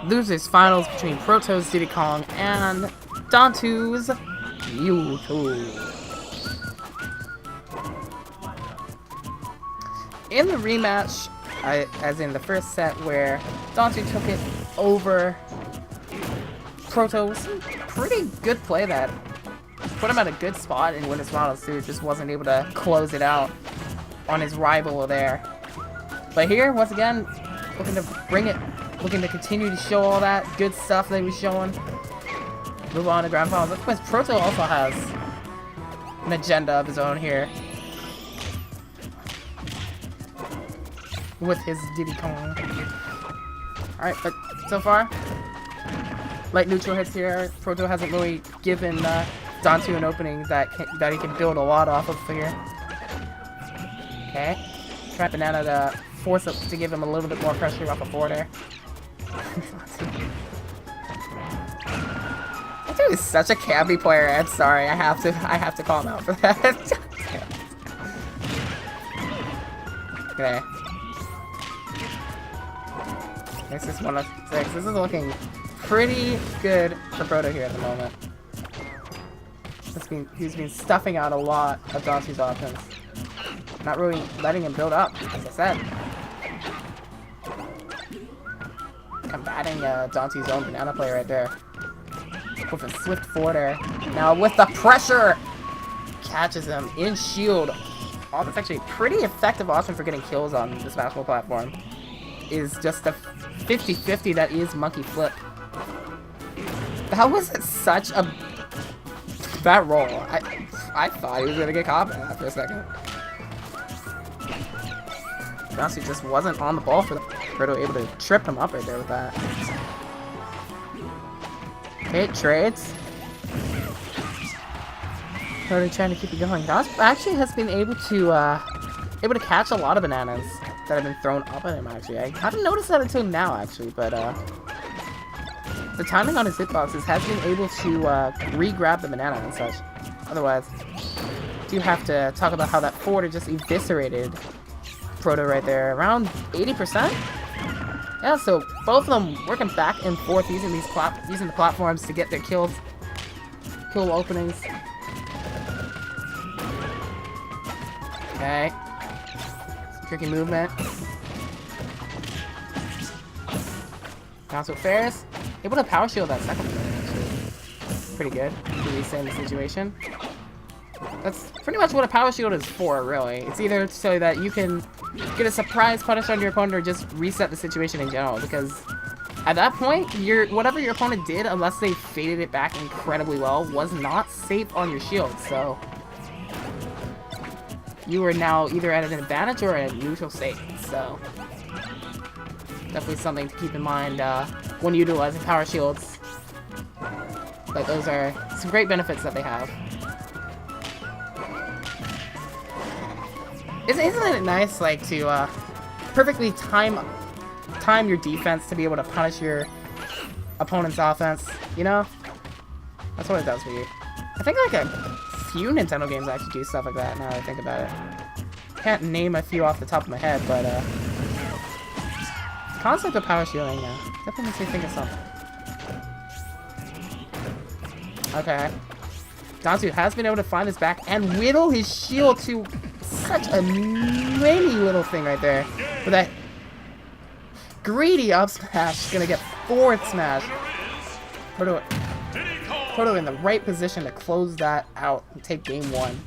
losers finals between Proto's Diddy Kong and Dantu's Mewtwo. In the rematch, as in the first set where Dantu took it over Proto, was a pretty good play that put him at a good spot in winners finals too, just wasn't able to close it out on his rival there. But here, once again, looking to bring it, looking to continue to show all that good stuff that he was showing. Move on to grand finals. Of course, Proto also has an agenda of his own here with his Diddy Kong. Alright, but so far, light neutral hits here. Proto hasn't really given Dantu an opening that he can build a lot off of here. Okay, try Banana to force it to give him a little bit more pressure off of forward air. Dantu is such a campy player. I'm sorry, I have to call him out for that. Okay. This is 106. This is looking pretty good for Proto here at the moment. He's been stuffing out a lot of Dantu's offense. Not really letting him build up, as I said. Combating Dantu's own banana play right there. With a swift forward air. Now with the pressure! Catches him in shield. Oh, that's actually a pretty effective option for getting kills on this basketball platform. Is just a 50-50 that is monkey flip. That was such a bad roll. I thought he was gonna get caught in that for a second. Dantu just wasn't on the ball for the Proto, able to trip him up right there with that. Okay, trades. Proto trying to keep it going. Dantu actually has been able to catch a lot of bananas that have been thrown up at him. Actually, I haven't noticed that until now, actually, but the timing on his hitboxes has been able to re-grab the banana and such. Otherwise, do have to talk about how that forwarder just eviscerated Proto right there, around 80%. Yeah, so both of them working back and forth using the platforms to get their kill openings. Okay, some tricky movement. Dantu fares. Able to power shield that second one, actually. Pretty good to reset the situation. That's pretty much what a power shield is for, really. It's either so that you can get a surprise punish on your opponent or just reset the situation in general, because at that point, whatever your opponent did, unless they faded it back incredibly well, was not safe on your shield, so you are now either at an advantage or at a neutral state, so definitely something to keep in mind when utilizing power shields. But those are some great benefits that they have. Isn't it nice, like, to perfectly time your defense to be able to punish your opponent's offense? You know, that's what it does for you. I think like a few Nintendo games actually do stuff like that. Now that I think about it, can't name a few off the top of my head, but the concept of power shielding definitely makes me think of something. Okay, Dantu has been able to find his back and whittle his shield to such a mini little thing right there. With that greedy up smash, gonna get forward smash. Proto in the right position to close that out and take game one.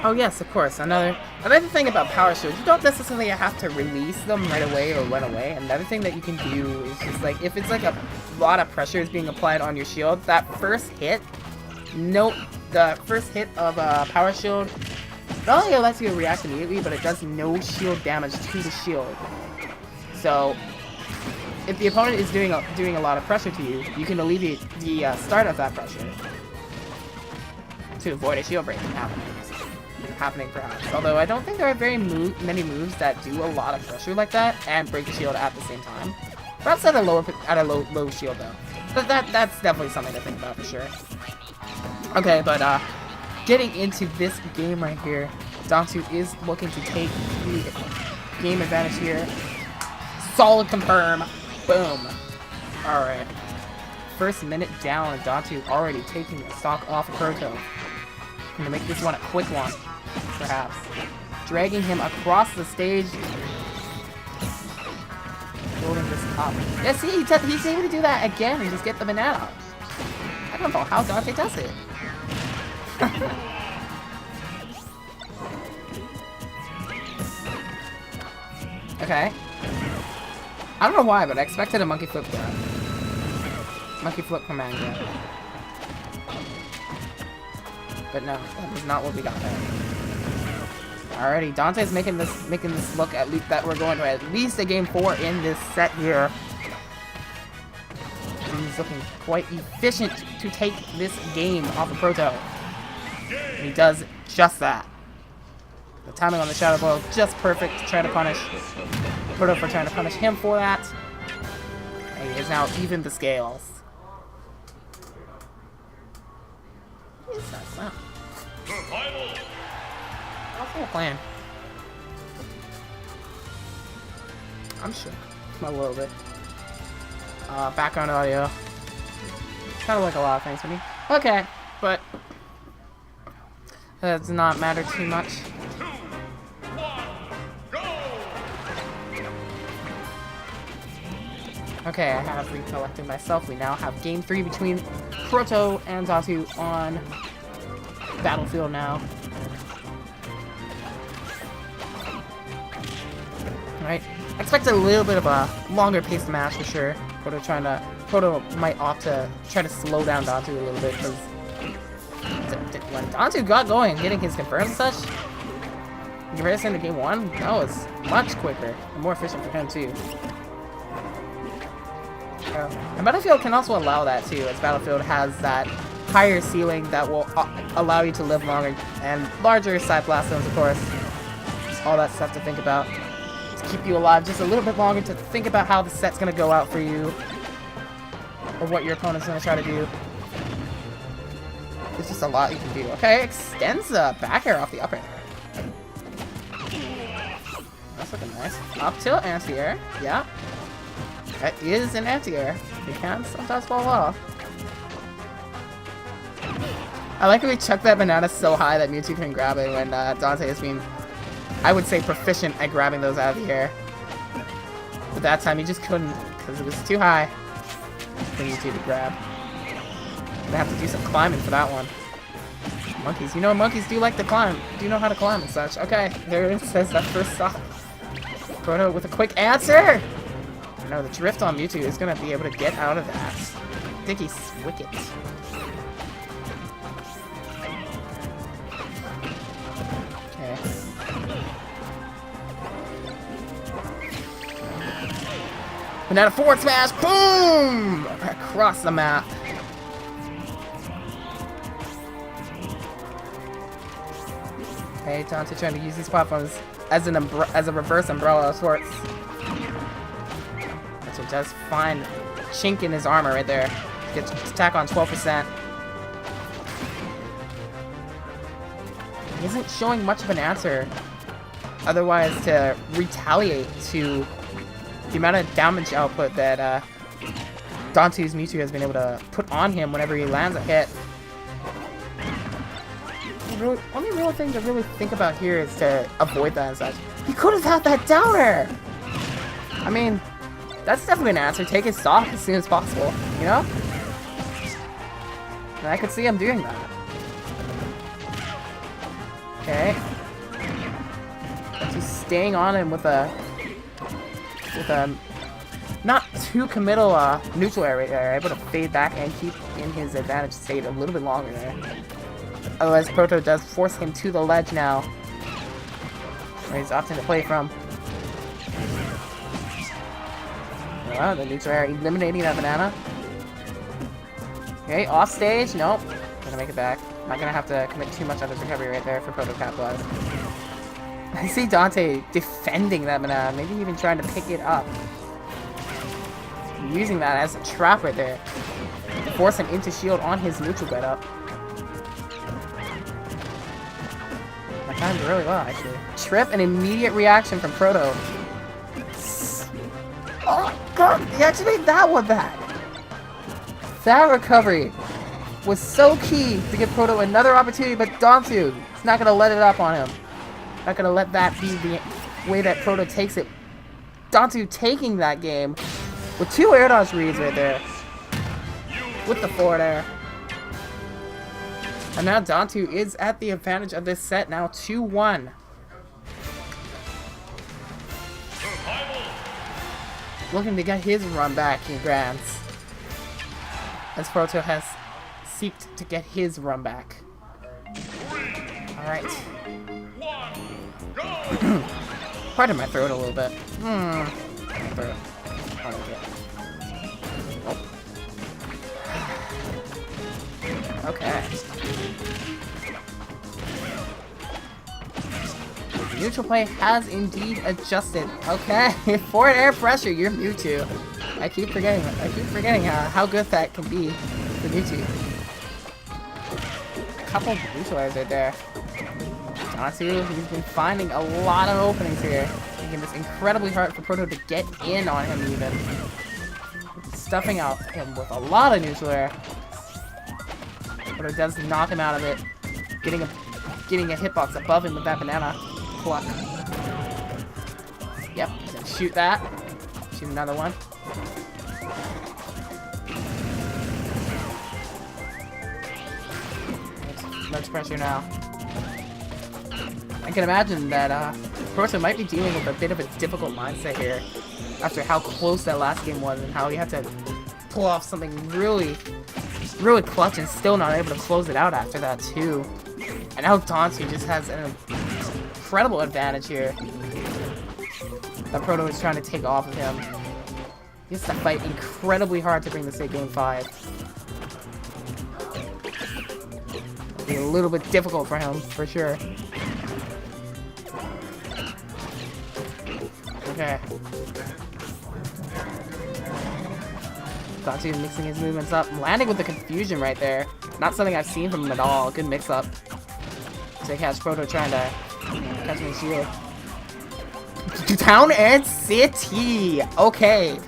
Oh yes, of course. Another thing about power shields, you don't necessarily have to release them right away or run away. Another thing that you can do is just like, if it's like a lot of pressure is being applied on your shield, that first hit, the first hit of a power shield, not only lets you react immediately, but it does no shield damage to the shield. So if the opponent is doing a lot of pressure to you, you can alleviate the start of that pressure to avoid a shield break happening perhaps. Although I don't think there are very many moves that do a lot of pressure like that and break the shield at the same time. Perhaps at a low shield though. But that's definitely something to think about for sure. Okay, but getting into this game right here, Dantu is looking to take the game advantage here. Solid confirm. Boom. Alright. First minute down, Dantu already taking the stock off of Proto. Gonna make this one a quick one, perhaps. Dragging him across the stage. Building this up. Yeah, see, he's able to do that again and just get the banana. I don't know how Dante does it. Okay. I don't know why, but I expected a monkey flip there. Monkey flip command grab. But no, that was not what we got there. Alrighty, Dante's making this look at least that we're going to at least a game 4 in this set here. He's looking quite efficient to take this game off of Proto. And he does just that. The timing on the Shadow Blow just perfect to try to punish Proto for trying to punish him for that. And he is now even the scales. What is that sound? What's the plan? I'm sure. A little bit. Background audio. Kind of like a lot of things for me. Okay, but that does not matter too much. Okay, I have recollected myself. We now have game 3 between Proto and Dantu on Battlefield now. Right? I expect a little bit of a longer paced match for sure. Proto might opt to try to slow down Dantu a little bit because when Dantu got going, getting his confirms and such, in comparison to game 1, that was much quicker and more efficient for him too. And Battlefield can also allow that too, as Battlefield has that higher ceiling that will allow you to live longer and larger side blast zones, of course. Just all that stuff to think about. To keep you alive just a little bit longer, to think about how the set's going to go out for you. Or what your opponent's going to try to do. There's just a lot you can do. Okay, extends the back air off the up air. That's looking nice. Up tilt anti-air. Yeah. That is an anti-air. It can sometimes fall off. I like how we chucked that banana so high that Mewtwo couldn't grab it when Dante has been, I would say, proficient at grabbing those out of the air. But that time he just couldn't because it was too high for Mewtwo to grab. Gonna have to do some climbing for that one. Monkeys, you know monkeys do like to climb. Do know how to climb and such. Okay, there it says that first stop. Proto with a quick answer! No, the drift on Mewtwo is gonna be able to get out of that. I think he's wicked. Okay. Banana forward smash! Boom! Across the map. Okay, Dante trying to use these platforms as a reverse umbrella of sorts. So it does find a chink in his armor right there. Gets attack on 12%. He isn't showing much of an answer otherwise to retaliate to the amount of damage output that Dantu's Mewtwo has been able to put on him whenever he lands a hit. The only real thing to really think about here is to avoid that and such. He could have had that downer! I mean, that's definitely an answer. Take his stock as soon as possible, you know? And I could see him doing that. Okay. Just staying on him with a not too committal neutral air right there. Able to fade back and keep in his advantage state a little bit longer there. Otherwise, Proto does force him to the ledge now, where he's opting to play from. Wow, the neutral air eliminating that banana. Okay, off stage. Nope. Gonna make it back. Not gonna have to commit too much on his recovery right there for Proto to capitalize. I see Dante defending that banana, maybe even trying to pick it up. using that as a trap right there. To force him into shield on his neutral get up. That timed really well, actually. Trip and immediate reaction from Proto. Oh, God! He actually made that one back! That recovery was so key to give Proto another opportunity, but Dantu is not going to let it up on him. Not going to let that be the way that Proto takes it. Dantu taking that game with 2 air dodge reads right there. With the forward air. And now Dantu is at the advantage of this set, now 2-1. Looking to get his run back in Grands. As Proto has seeked to get his run back. Alright. Pardon my throat a little bit. Okay. Neutral play has indeed adjusted. Okay, forward air pressure, you're Mewtwo. I keep forgetting how good that can be for Mewtwo. A couple of neutral airs right there. Dantu, he's been finding a lot of openings here, making this incredibly hard for Proto to get in on him even. Stuffing out him with a lot of neutral air. Proto does knock him out of it, getting a hitbox above him with that banana pluck. Yep, then shoot that. Shoot another one. Much pressure now. I can imagine that Proto might be dealing with a bit of a difficult mindset here after how close that last game was and how he had to pull off something really clutch and still not able to close it out after that too. And now Dantu just has an incredible advantage here that Proto is trying to take off of him. He has to fight incredibly hard to bring this to game 5. It'll be a little bit difficult for him, for sure. Okay. Dantu mixing his movements up, landing with the confusion right there. Not something I've seen from him at all. Good mix up. To catch Proto trying to catch me shield. Town and City! Okay.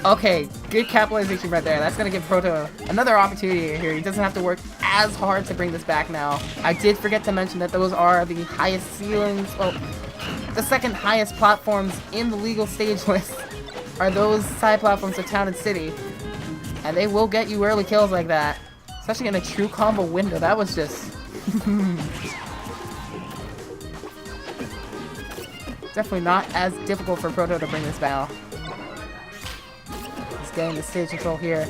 Okay, good capitalization right there. That's gonna give Proto another opportunity here. He doesn't have to work as hard to bring this back now. I did forget to mention that those are the highest ceilings, well, the second highest platforms in the legal stage list are those side platforms of Town and City. And they will get you early kills like that. Especially in a true combo window. That was just... definitely not as difficult for Proto to bring this down. He's getting the stage control here.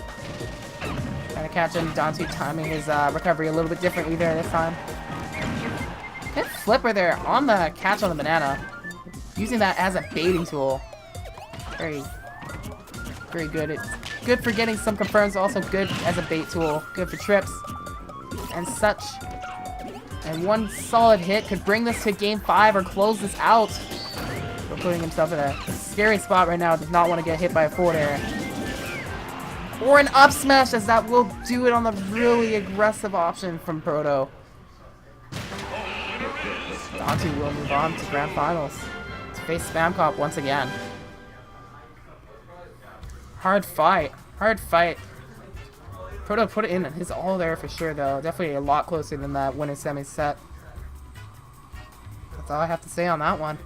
Trying to catch him. Dantu timing his recovery a little bit differently there this time. Good flipper there on the catch on the banana. Using that as a baiting tool. Very good. It's good for getting some confirms, also good as a bait tool. Good for trips and such. And one solid hit could bring this to game 5 or close this out. But putting himself in a scary spot right now. Does not want to get hit by a forward air. Or an up smash, as that will do it on the really aggressive option from Proto. Dantu will move on to Grand Finals to face Spam Cop once again. Hard fight. Hard fight. Proto put it in his all there for sure, though. Definitely a lot closer than that winning semi set. That's all I have to say on that one.